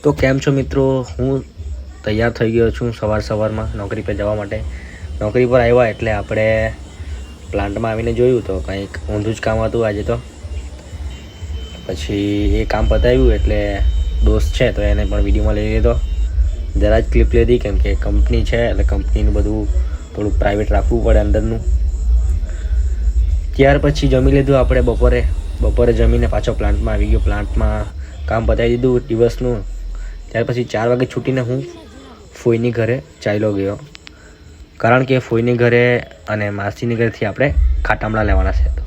તો કેમ છો મિત્રો, હું તૈયાર થઈ ગયો છું સવારમાં નોકરી પર જવા માટે. નોકરી પર આવ્યા એટલે આપણે પ્લાન્ટમાં આવીને જોયું તો કંઈક ઊંધું જ કામ હતું આજે. તો પછી એ કામ પતાવ્યું એટલે દોસ્ત છે તો એને પણ વિડીયોમાં લઈ લીધો. જરા જ ક્લિપ લીધી કેમ કે કંપની છે એટલે કંપનીનું બધું થોડુંક પ્રાઇવેટ રાખવું પડે અંદરનું. ત્યાર પછી જમી લીધું આપણે બપોરે જમીને પાછો પ્લાન્ટમાં આવી ગયો. પ્લાન્ટમાં કામ પતાવી દીધું દિવસનું. ત્યાર પછી 4 વાગે છૂટીને હું ફોઈની ઘરે ચાલ્યો ગયો, કારણ કે ફોઈની ઘરે અને માસીની ઘરેથી આપણે ખાટામડા લેવાના છે. તો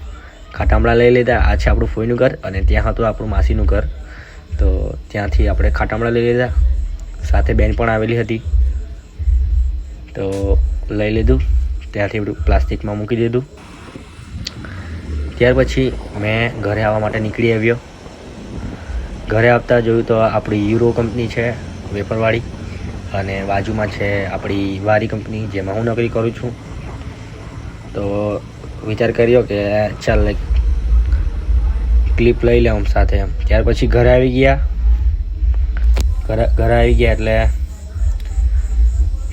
ખાટામડા લઈ લીધા. આ છે આપણું ફોઈનું ઘર અને ત્યાં હતું આપણું માસીનું ઘર. તો ત્યાંથી આપણે ખાટામડા લઈ લીધા. સાથે બેન પણ આવેલી હતી તો લઈ લીધું. ત્યાંથી બધું પ્લાસ્ટિકમાં મૂકી દીધું. ત્યાર પછી મેં ઘરે આવવા માટે નીકળી આવ્યો. ઘરે આવતા જોયું તો આપણી યુરો કંપની છે વેપરવાળી, અને બાજુમાં છે આપણી વારી કંપની જેમાં હું નોકરી કરું છું. તો વિચાર કર્યો કે ચાલ ક્લિપ લઈ લઉં સાથે એમ. ત્યાર પછી ઘરે આવી ગયા એટલે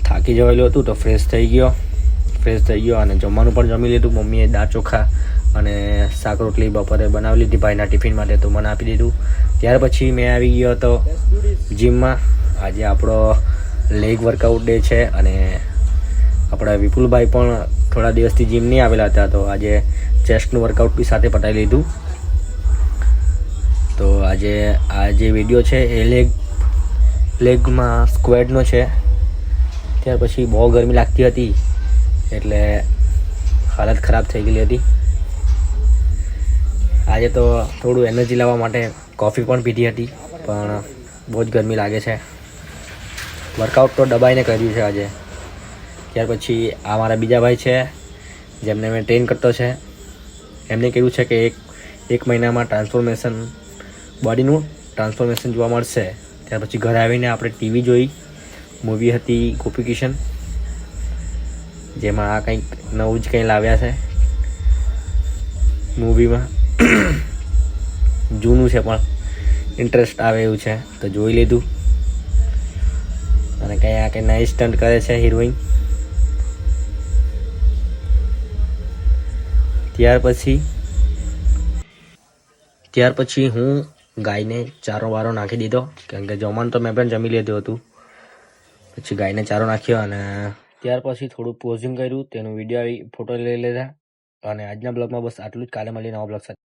થાકી જવાયેલું હતું તો ફ્રેશ થઈ ગયો અને જમવાનું પણ જમી લીધું. મમ્મીએ દાળ ચોખા અને શાક રોટલી બપોરે બનાવી લીધી ભાઈના ટિફિન માટે, તો મને આપી દીધું. ત્યાર પછી મેં આવી ગયો હતો જીમમાં. આજે આપણો લેગ વર્કઆઉટ ડે છે અને આપણા વિપુલભાઈ પણ થોડા દિવસથી જીમ નહીં આવેલા હતા, તો આજે ચેસ્ટનું વર્કઆઉટ બી સાથે પતાવી લીધું. તો આજે આ જે વિડીયો છે એ લેગમાં સ્ક્વેડનો છે. ત્યાર પછી બહુ ગરમી લાગતી હતી એટલે હાલત ખરાબ થઈ ગયેલી હતી. આજે તો થોડું એનર્જી લાવવા માટે કોફી પણ પીધી હતી, પણ બહુ જ ગરમી લાગે છે. વર્કઆઉટ તો દબાઈને કર્યું છે આજે. ત્યાર પછી આ મારા બીજા ભાઈ છે જેમને મેં ટ્રેન કરતો છે. એમને કહ્યું છે કે એક મહિનામાં બોડીનું ટ્રાન્સફોર્મેશન જોવા મળશે. ત્યાર પછી ઘરે આવીને આપણે ટીવી જોઈ. મૂવી હતી ગોપી કિશન, જેમાં આ કંઈક નવું જ કંઈ લાવ્યા છે મૂવીમાં. જૂનું છે પણ ઇન્ટરેસ્ટ આવે એવું છે તો જોઈ લીધું. અને કંઈ નવી સ્ટન્ટ કરે છે હિરોઈન. ત્યાર પછી હું ગાયને ચારો વારો નાખી દીધો, કેમ કે જમવાનું તો મેં પણ જમી લીધું હતું. પછી ગાયને ચારો નાખ્યો અને ત્યાર પછી થોડું પોઝિંગ કર્યું, તેનો વિડીયો ફોટો લઈ લીધા. અને આજના બ્લોગમાં બસ આટલું જ. કાલે મળીને નવા બ્લોગ સાથે.